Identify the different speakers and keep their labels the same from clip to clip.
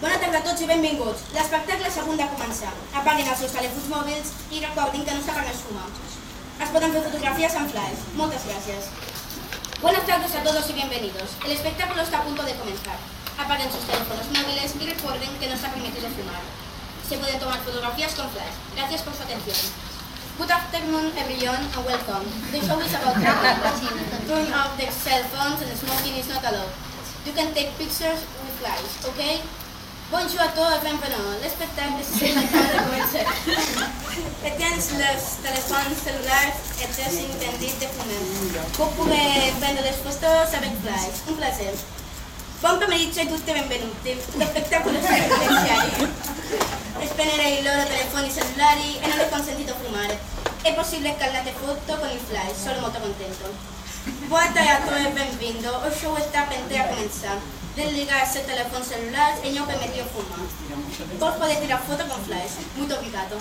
Speaker 1: Bona tarda a tots i benvinguts. L'espectacle és a punt de començar. Apaguin els seus telèfons mòbils i recordin que no està permès fumar. Es poden fer fotografías en flash. Muchas gracias. Buenas tardes a todos y bienvenidos. El espectáculo está a punto de comenzar. Apaguen sus teléfonos móviles y recuerden que no está permitido fumar. Se pueden tomar fotografías con flash. Gracias por su atención. Good afternoon everyone and welcome. The show is about turn off the cell phones and smoking is not allowed. You can take pictures with flash, okay? Bonjour a tots et bienvenue. L'espectacle és acaba de començar. Etens els telèfons cel·lulars et és intendit de fumar. Puc poder prendre les fotos avec flash. Un placer. Buon pomeriggio a tutti e benvenuti. Lo spettacolo è confidenziale. Spegnere i loro telefoni cellulari e non è consentito fumare. È possibile scattare foto con il flash, sono molto contento. Buon teatro e benvenuto. O show está penté a comenzar. Desligarse el teléfono celular y no permitió fumar. Vos podés tirar foto con flash. Muy obrigado.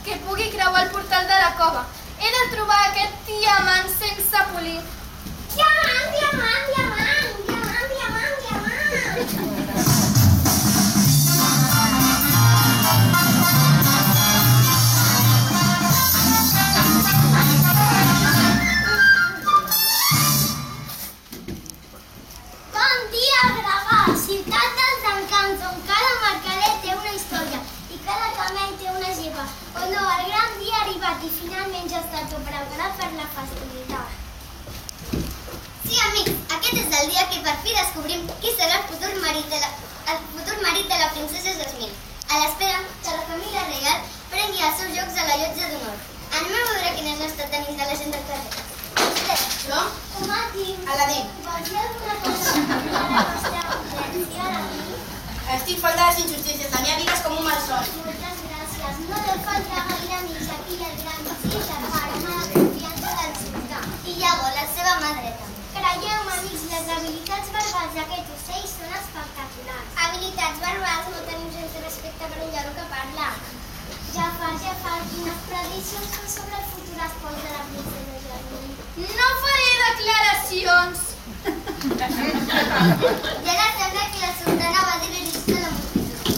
Speaker 2: que pugui creuar el portal de la cova. He de trobar aquest diamant sense polir.
Speaker 3: Diamant, diamant, diamant, diamant, diamant, diamant. Bon dia, Gravà, ciutat dels encants, on cada mercader té una història i cada camell té una geva. O no, el gran dia ha arribat i finalment ja està tot preparat per la festivitat. Sí, amics, aquest és el dia que per fi descobrim qui serà el futur marit de la princesa Jasmine, a l'espera que la família real prengui els seus llocs a la llotja d'honor. Anem a veure quin és l'estat d'ànim de la gent del carrer.
Speaker 1: Jo? Aladín.
Speaker 3: Vols dir alguna cosa per la vostra audiència, Aladín?
Speaker 1: Estic falta de les injustícies. La meva vida és com un malson.
Speaker 3: Moltes gràcies. No deu faltar gaire amics aquí el gran visir de parma de confiança del sultà.
Speaker 4: I Iago, la seva mà dreta.
Speaker 3: Creieu-me, amics, les habilitats verbals d'aquest ocell són espectaculars.
Speaker 4: Habilitats verbals, no tenim gens de respecte per un lloro que parla.
Speaker 3: Jafar, quines prediccions fan sobre el futur espòs de la princesa Jasmine?
Speaker 2: No faré declaracions.
Speaker 4: I ara sembla que la sultana va dirigir-se a la multitud.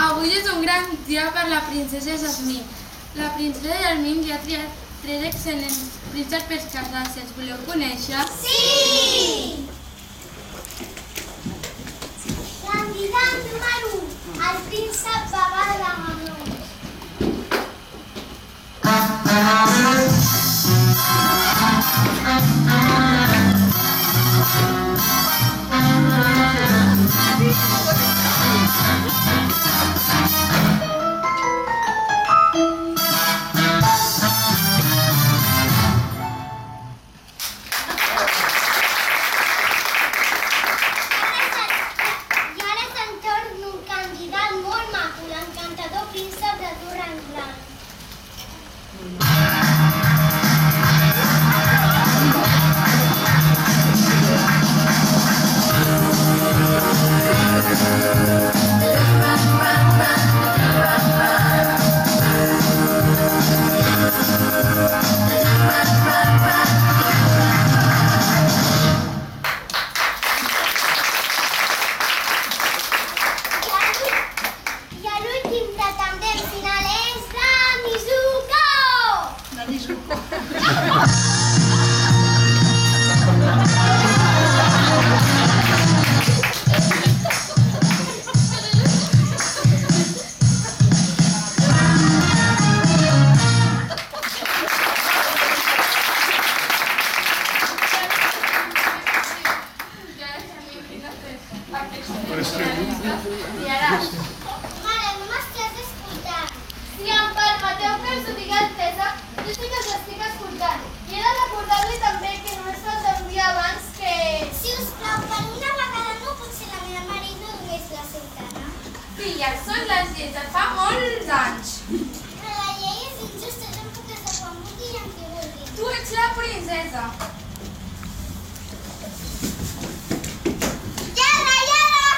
Speaker 5: Avui és un gran dia per la princesa Jasmine. La princesa Jasmine ja ha triat 3 excel·lents prínceps per casar-se. Els voleu conèixer?
Speaker 3: Sí! Candidat número 1, el príncep Babal de Mamnun. I ara és en torn d'un candidat molt maco, l'encantador príncep de Durranglan. I l'últim pretendent final és la Nizuko! Mare, no m'estàs escoltant.
Speaker 2: Si em permeteu que us ho digui Altesa, jo sí que us estic escoltant. I he de recordar-li també que només falta un dia abans que...
Speaker 3: Si us plau, per una vegada no pot ser la meva mare i no només la sultana.
Speaker 2: Filla, són les lleis de fa molts anys.
Speaker 3: Però la llei és injusta, jo em puc casar quan vulgui i amb qui vulgui.
Speaker 2: Tu ets la princesa.
Speaker 3: Lladre,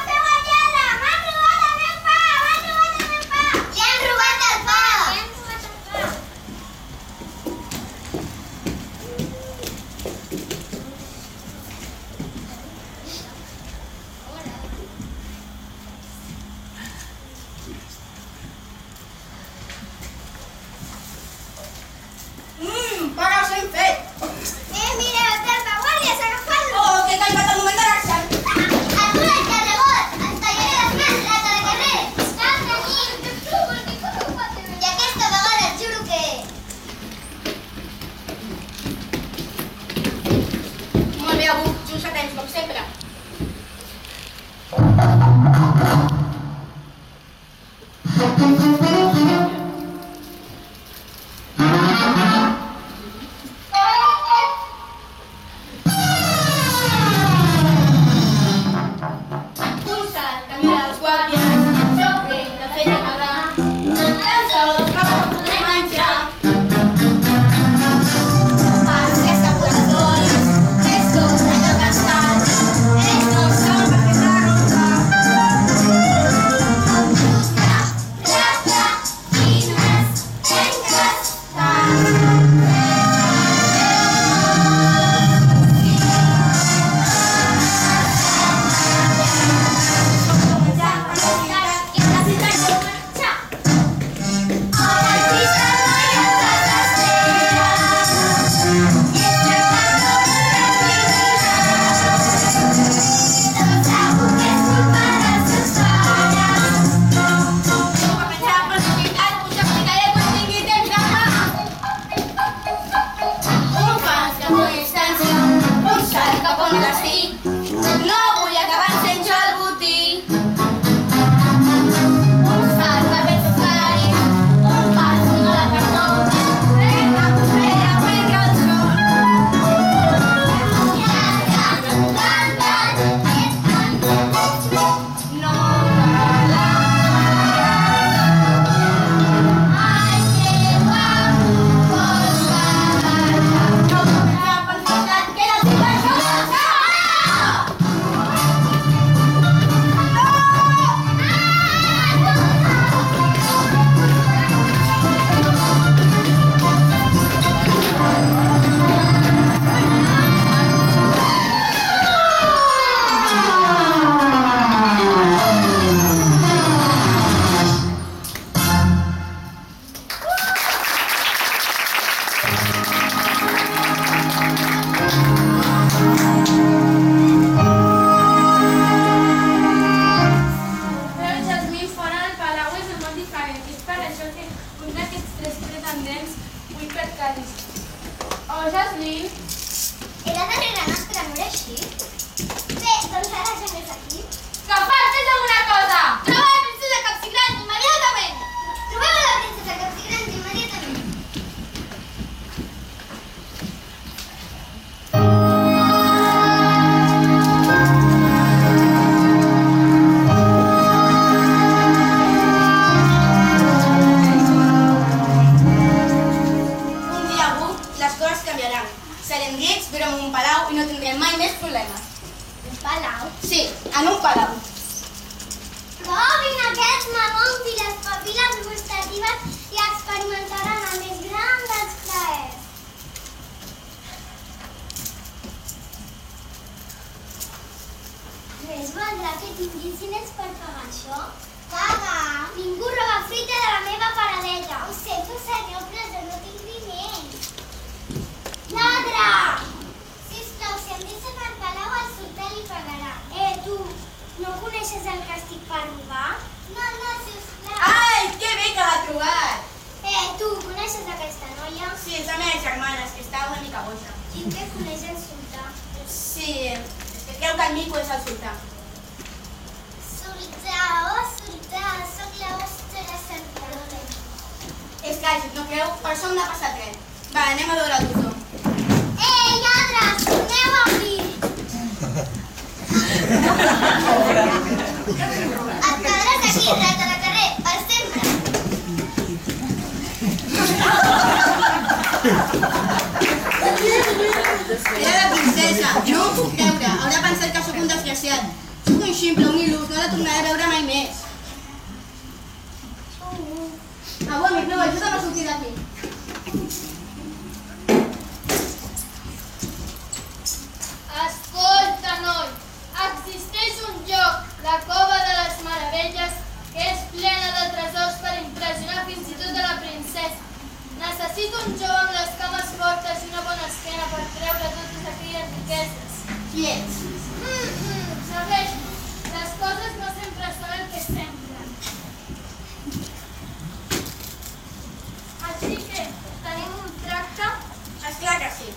Speaker 3: feu el lladre! M'han robat el meu pa! M'han robat el meu pa!
Speaker 4: Li han robat el pa!
Speaker 3: Li han robat el pa!
Speaker 1: Paga ben fet!
Speaker 3: Mira,
Speaker 5: Cádiz. Oh, Jaslyn.
Speaker 3: Era darrere nostra, no era així? Bé, doncs ara ja n'és aquí.
Speaker 5: Que faltes alguna cosa!
Speaker 2: Troba la princesa Capsigrany immediatament!
Speaker 3: Trobem la princesa Capsigrany immediatament.
Speaker 1: Un dia avui les coses canviaran. Serem rics, viurem en un palau i no tindrem mai més problemes.
Speaker 3: Un palau.
Speaker 1: Sí, en un palau.
Speaker 3: Provin aquests mamons i les papil·les gustatives i experimentaran el més gran dels plaers. Res valdrà que tinguis diners per pagar això? Paga! Ningú roba fruita de la meva paradeta. Ho sento, senyor, però no tinc diners. Lladre! Sisplau, si em deixa per palau, el sultà li pagarà. Tu, no coneixes el càstig per robar? No, sisplau.
Speaker 1: Ai, que bé que l'ha trobat!
Speaker 3: Tu, coneixes aquesta noia?
Speaker 1: Sí, és la meva germana, és que està una mica boja.
Speaker 3: I què coneix el sultà?
Speaker 1: Sí, és que creu que el mico és el sultà.
Speaker 3: Sultà, soc la vostra salvadora.
Speaker 1: És que no creu, per això m'ha passat res. Va, anem a veure el doctor.
Speaker 3: Lladres, torneu aquí! Et quedaràs aquí, rata de carrer, per sempre.
Speaker 1: Era la princesa, no ho puc creure. Haurà pensat que sóc un desgraciat. Sóc un ximple, un il·lús, no la tornaré a veure mai més. Avui, amic, no, ajuda'm a sortir d'aquí.
Speaker 2: Escolta, noi, existeix un lloc, la Cova de les Meravelles, que és plena de tresors per impressionar fins i tot a la princesa. Necessito un jove amb les cames fortes i una bona esquena per treure totes aquelles riqueses.
Speaker 1: Qui ets?
Speaker 2: Sabeix, les coses no sempre són el que semblen. Així que, tenim un tracte?
Speaker 1: Esclar que sí.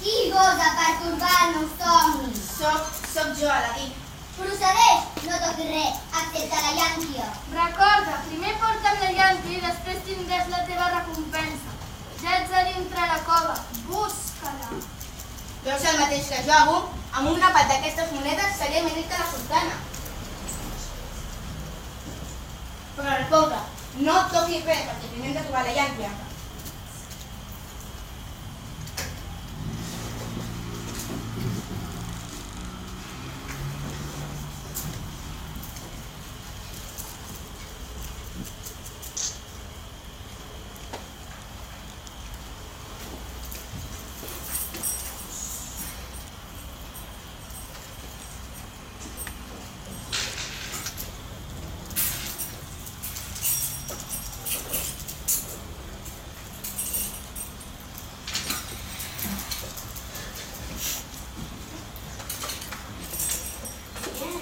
Speaker 3: Qui gosa pertorbar el meu somni?
Speaker 1: Soc jo, Aladí.
Speaker 3: Procedeix, no toquis res, excepte la llàntia.
Speaker 2: Recorda, primer porta'm la llàntia i després tindràs la teva recompensa. Ja ets a dintre la cova, busca-la.
Speaker 1: Veus el mateix que jo, Abu? Amb un grapat d'aquestes monedes seria més ric que la sultana. Però escolta, no toquis res, perquè primer hem de trobar la llàntia.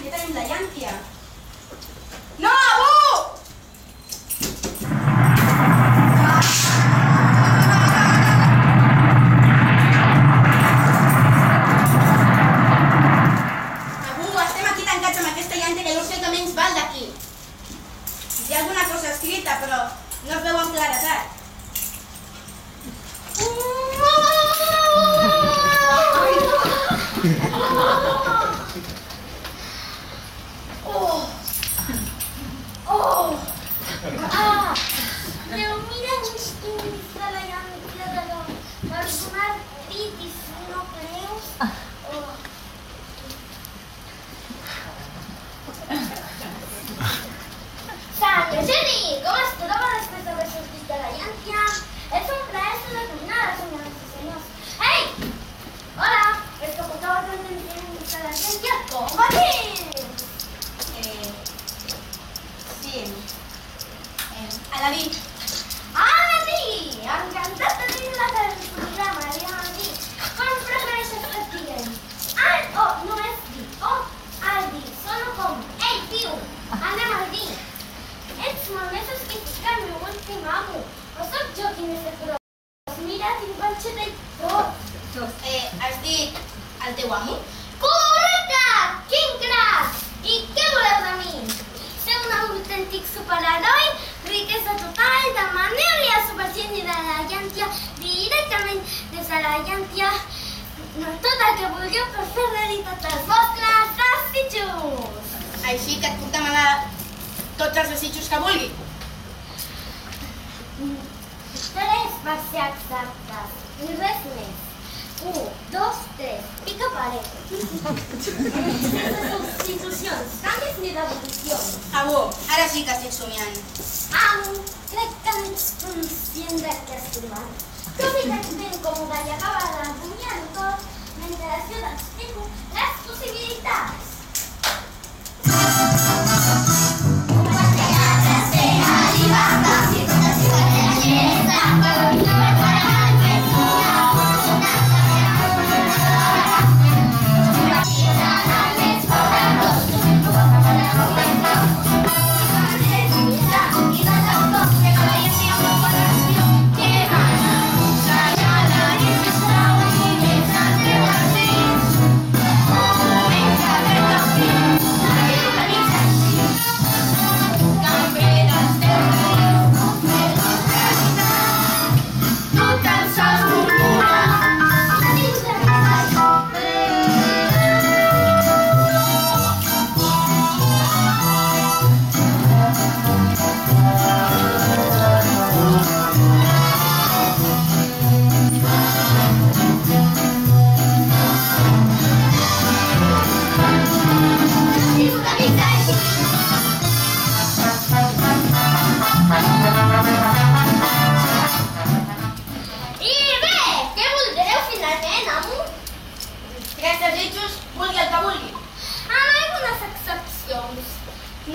Speaker 1: Ja tenim la llàntia. No, Abu! Abu, estem aquí tancats amb aquesta llàntia que no sé què menys val d'aquí. Hi ha alguna cosa escrita, però no es veu amb claretat.
Speaker 3: Déu, mira uns dins de la llàntia de l'home. Per donar pit i si no creus... Sant Eugeni, com es troba després d'haver sortit de la llàntia? És un plaer ser de tornar, senyores i senyors. Ei! Hola! És que portava tant de potser té tot.
Speaker 1: Has dit el teu amo?
Speaker 3: Correcte! Quin crac! I què voleu de mi? Ser un autèntic superheroi, riquesa total, de manera i el supergeni de la llàntia, directament des de la llàntia, tot el que vulgueu per fer realitat els vostres desitjos.
Speaker 1: Així que et puc demanar tots els desitjos que vulgui.
Speaker 3: 3 per ser exactes, i res més. 1, 2, 3, pica paret. Sense substitucions, canvis ni revolucions.
Speaker 1: Abó, ara sí que estic somiant.
Speaker 3: Amo, crec que no ets conscient del que has trobat. Tu vives ben còmode i acaba d'enrumiar-ho tot, mentre jo t'explico les possibilitats.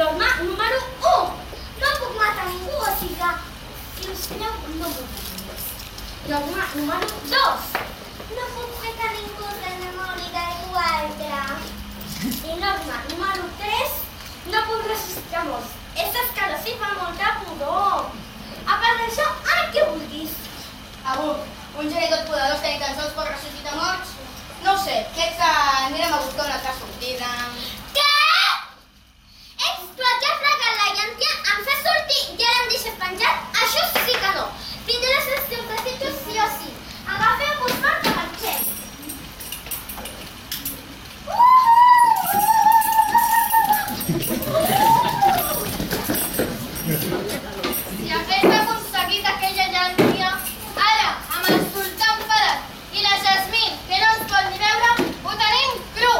Speaker 3: Norma número 1. No puc matar ningú, o sigui que, si us plau, no m'ho diguis. Norma número 2. No puc fer que ningú s'enamori d'algú altre. I norma número 3. No puc resistir amors. És escalós i fa molta pudor. A part d'això, el que vulguis.
Speaker 1: Abó, un geni tot poderós que ni tan sols pot ressuscitar morts? No ho sé, crec que anirem a buscar una altra sortida.
Speaker 3: Què? Ets tu el que has fregat la llàntia, em fas sortir i ara em deixes penjat? Això sí que no. Tindràs els teus desitjos sí o sí. Agafeu-vos fort i marxem.
Speaker 2: Si hagués aconseguit aquella llàntia, ara, amb el sultà enfadat i la Jasmine, que no ens vol ni veure, ho tenim cru.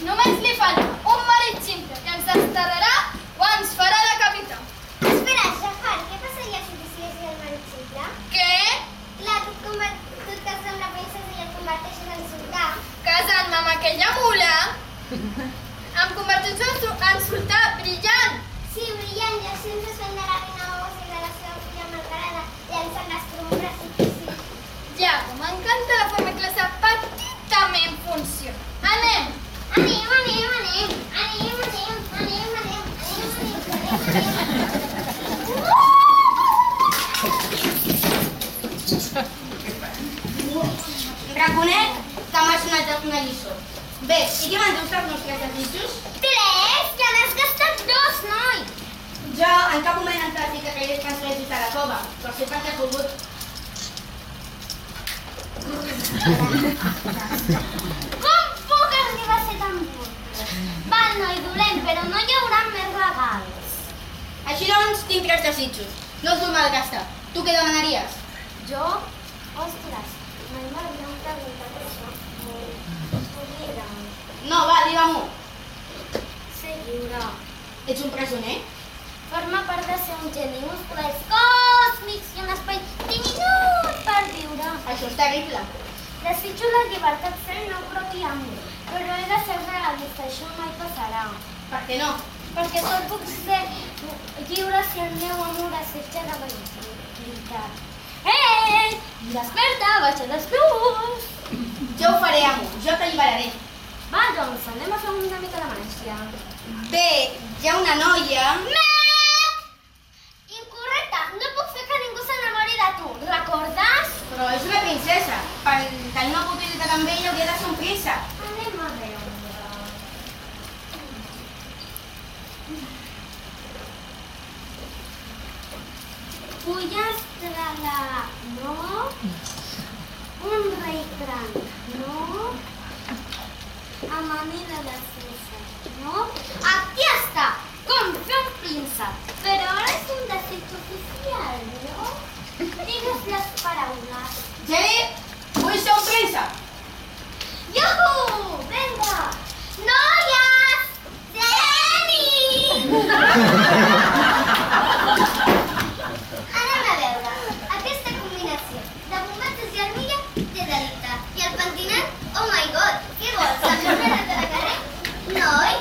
Speaker 2: Només li falta un marit simple que ens desterrarà o ens farà de capità.
Speaker 3: Espera, Jafar, què passaria si decidís el marit simple?
Speaker 2: Què?
Speaker 3: Clar, tu et cases amb la princesa i et converteixes en sultà.
Speaker 2: Casant-me amb aquella mula, em converteixo en sultà brillant.
Speaker 3: Sí, brillant, i així ens fent de la reina Osa i de la seva filla Margarada, llançant les trombres i sí.
Speaker 2: Ja, m'encanta la forma que la seva petitament funciona. Anem!
Speaker 3: Anem, anem, anem, anem, anem, anem, anem, anem,
Speaker 1: Reconec que m'has donat una lliçó. Bé, i què me'n dius dels nostres desitjos?
Speaker 3: 3, que n'has gastat 2, noi!
Speaker 1: Jo en cap moment em t'has dit que caigués transferències a la cova, però sempre que has volgut.
Speaker 3: Com puc arribar a ser tan burro? Val, noi, dolent, però no hi haurà més regals.
Speaker 1: Així doncs, tinc 3 desitjos. No els vull malgastar. Tu què demanaries?
Speaker 3: Jo? Ostres, mai m'havien preguntat això. Lliure.
Speaker 1: No, va, digue-m'ho.
Speaker 3: Ser lliure.
Speaker 1: Ets un presoner?
Speaker 3: Forma part de ser un geni, uns poders còsmics i un espai diminut per viure.
Speaker 1: Això és terrible.
Speaker 3: Desitjo la llibertat ser no propi amo, però he de ser realista, això mai passarà.
Speaker 1: Per què no?
Speaker 3: Perquè sol puc ser lliure si el meu amor assetja la veritat. Ei! Desperta, baixa les llums!
Speaker 1: Jo ho faré, amo. Jo t'alliberaré.
Speaker 3: Va, doncs, anem a fer una mica de màgia.
Speaker 1: Bé, hi ha una noia...
Speaker 3: Incorrecte! No puc fer que ningú s'enamori de tu, recordes?
Speaker 1: Però Però és una princesa. Per tenir una oportunitat amb ella hauria de ser un príncep.
Speaker 3: Anem a veure. Pollastre no. Un rei gran, no. Amanida de César, no. Aquí està, com fer un príncep. Però ara és un desig oficial, no? Digues les paraules.
Speaker 1: Jenny, vull ser un príncep.
Speaker 3: Iuhu! Vinga! Noies! Jenny! Anem a veure. Aquesta combinació de bombates i armilla té delicte. I el pentinat, oh my god, què vols? El meu negre de la carrer? No, oi?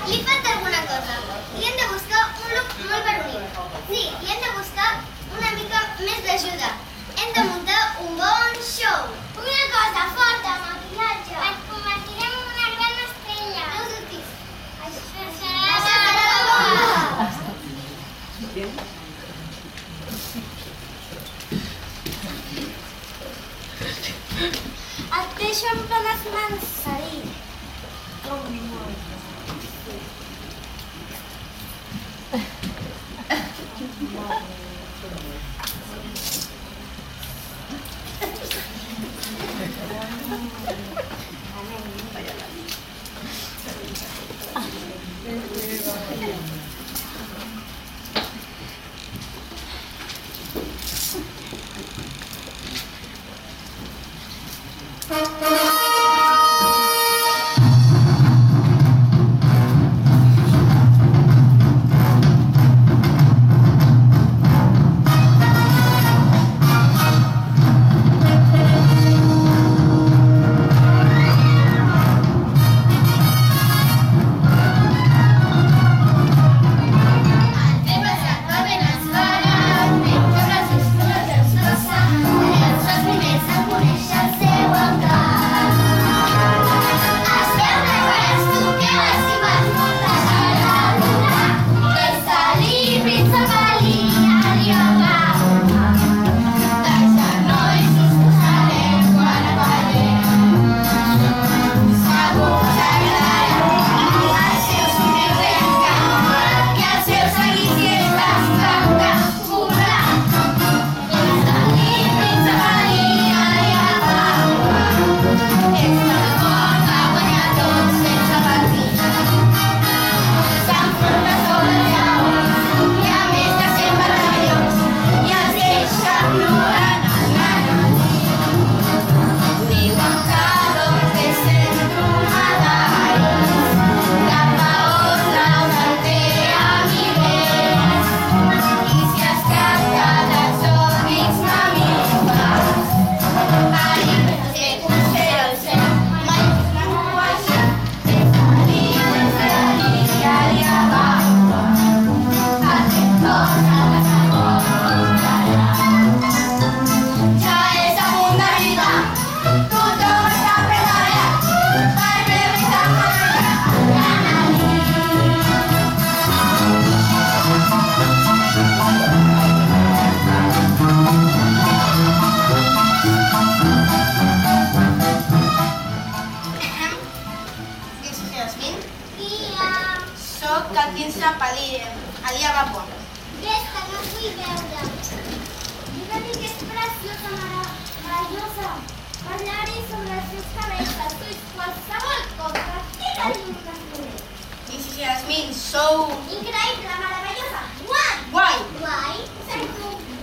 Speaker 3: Li falta alguna cosa. Li hem de buscar un look molt veronic. Sí, li hem de buscar una mica més d'ajuda. Hem de muntar un bon show. Una cosa forta, maquillatge. Et convertirem en una gran estrella. No us dubtis. Això serà la bomba. Et deixo amb plenes mans, Sarí. Com molt.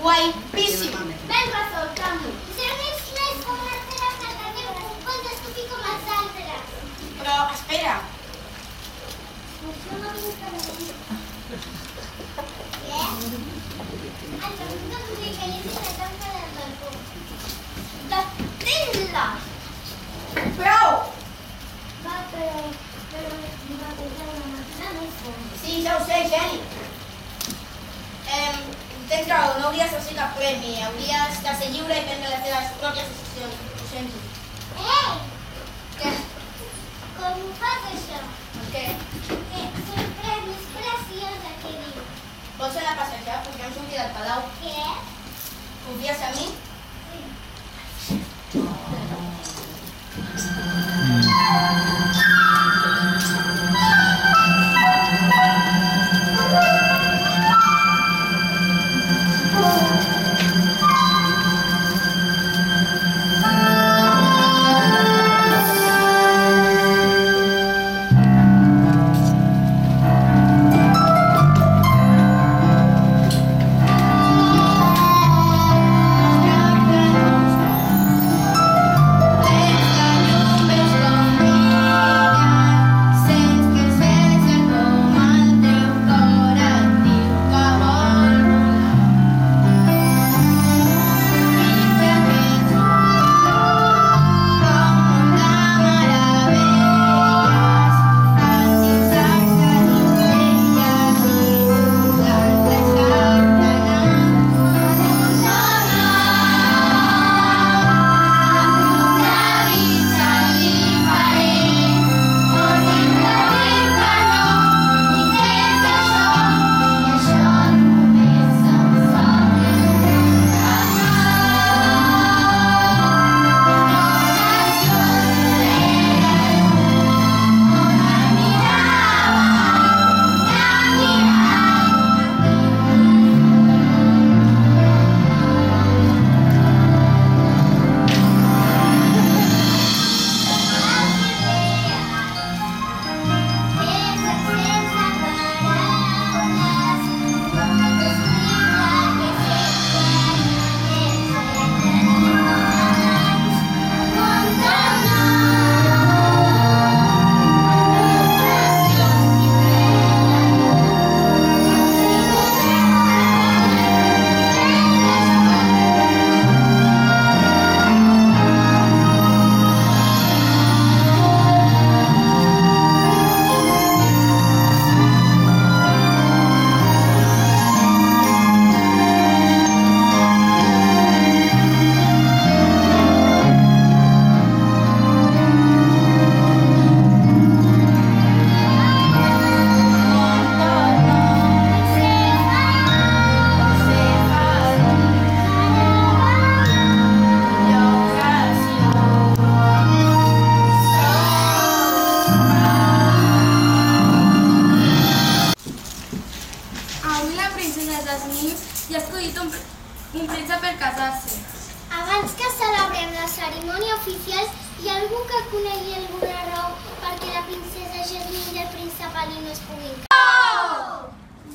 Speaker 1: Guapíssima.
Speaker 3: Ben resolt, amo. Si no ets més com les teves perquè un pot estupir com els altres.
Speaker 1: Però, espera.
Speaker 3: Això no vinc a venir. Què? El que no podria que hi hagi la tanca del balcó. Detén-la!
Speaker 1: Prou!
Speaker 3: Va, però va posar una màquina més bona.
Speaker 1: Sí, ja ho sé, Jenny. Tens raó, no hauries de ser cap premi. Hauries de ser lliure i prendre les teves pròpies decisions. Ho sento.
Speaker 3: Ei!
Speaker 1: Què?
Speaker 3: Com ho fas, això?
Speaker 1: Què?
Speaker 3: Que sempre és més preciosa que diu.
Speaker 1: Vols anar a passejar? Podríem sortir del palau.
Speaker 3: Què?
Speaker 1: Confies en mi?
Speaker 3: Sí. Hi ha algú que conegui alguna raó perquè la princesa Jasmine i el príncep Ali no es puguin casar?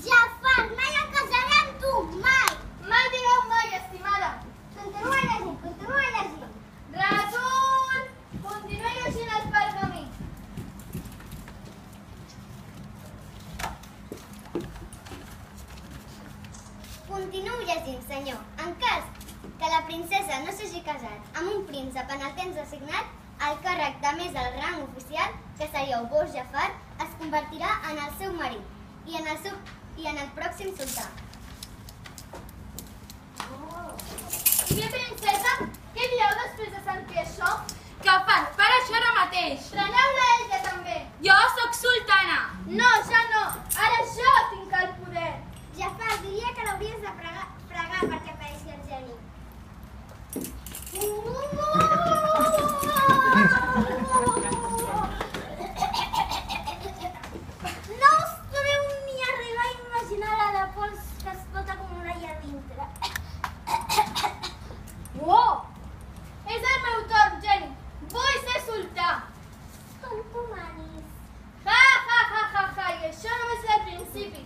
Speaker 4: Jafar, mai em casaré amb tu, mai!
Speaker 2: Mai direu mai, estimada.
Speaker 4: Continua llegint, continua llegint.
Speaker 2: Rasul! Continua llegint el pergamí.
Speaker 4: Continuo llegint, senyor. En cas que la princesa no s'hagi casat amb un príncep en el temps assignat, el càrrec de més del rang oficial, que seríeu vos, Jafar, es convertirà en el seu marit i en el pròxim sultà.
Speaker 2: I bé, princesa, què dieu després de sentir això?
Speaker 5: Que per això ara mateix.
Speaker 2: Preneu-la a ella també.
Speaker 5: Jo sóc sultana.
Speaker 2: No, ja no. Ara jo tinc el poder.
Speaker 4: Jafar, diria que l'hauries de fregar perquè apareixi el geni. No us podeu ni arribar a imaginar la pols que es pot acumular allà dintre.
Speaker 2: Oh! És el meu torn, Jenny. Vull ser sultà.
Speaker 4: Com tu manis.
Speaker 2: Ja, i això només és el principi.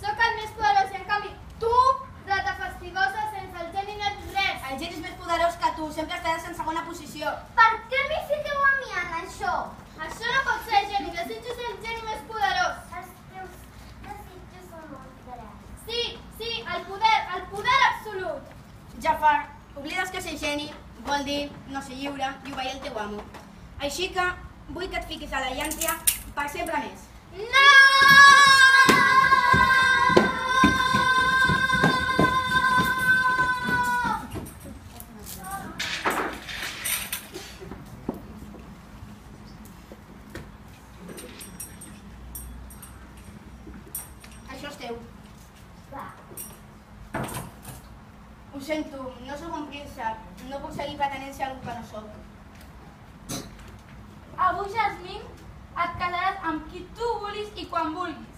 Speaker 2: Sóc el més poderós i en canvi tu, rata fastigosa, sense el geni no ets res.
Speaker 1: El geni és més poderós que tu, sempre estaràs en segona posició.
Speaker 4: Per què m'hi fiqueu a mi en això?
Speaker 2: Això no pot ser, Jenny. Desitjo ser el geni més poderós.
Speaker 4: Els teus desitjos són molt grans.
Speaker 2: Sí, el poder absolut.
Speaker 1: Jafar, oblides que ser geni vol dir no ser lliure i obeir el teu amo. Així que vull que et fiquis a la llàntia per sempre més.
Speaker 2: No!
Speaker 1: Això és teu.
Speaker 4: Va.
Speaker 1: Ho sento, no sóc un príncep. No puc seguir pretenent ser algú que no sóc.
Speaker 5: Avui, Jasmine, et casaràs amb qui tu vulguis i quan vulguis.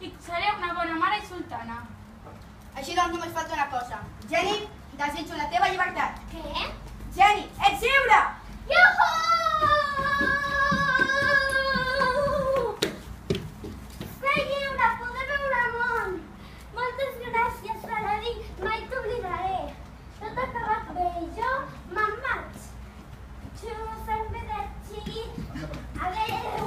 Speaker 5: I seré una bona mare i sultana.
Speaker 1: Així doncs només falta una cosa. Jenny, desitjo la teva llibertat.
Speaker 4: Què?
Speaker 1: Jenny, ets lliure!
Speaker 4: Iuhu! Ser lliure, poder veure el món. Moltes gràcies, Paladí. Mai t'oblidaré. Tot ha acabat bé. Jo me'n vaig. Arrivederci. Adéu.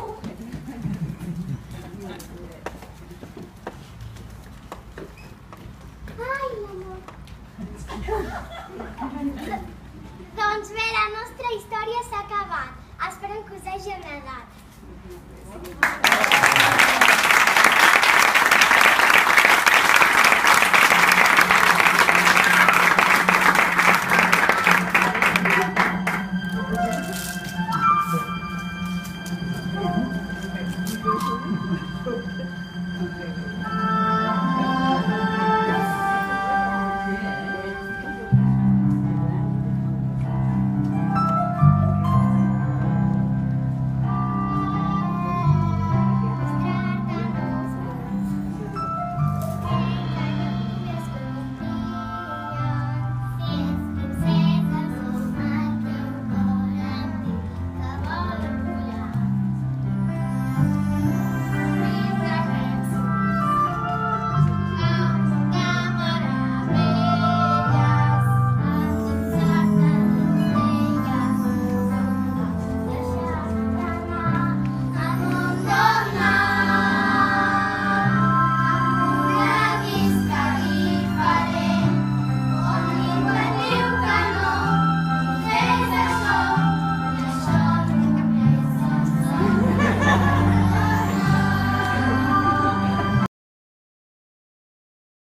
Speaker 4: Ai, l'amor. Doncs bé, la nostra història s'ha acabat. Espero que us hagi agradat.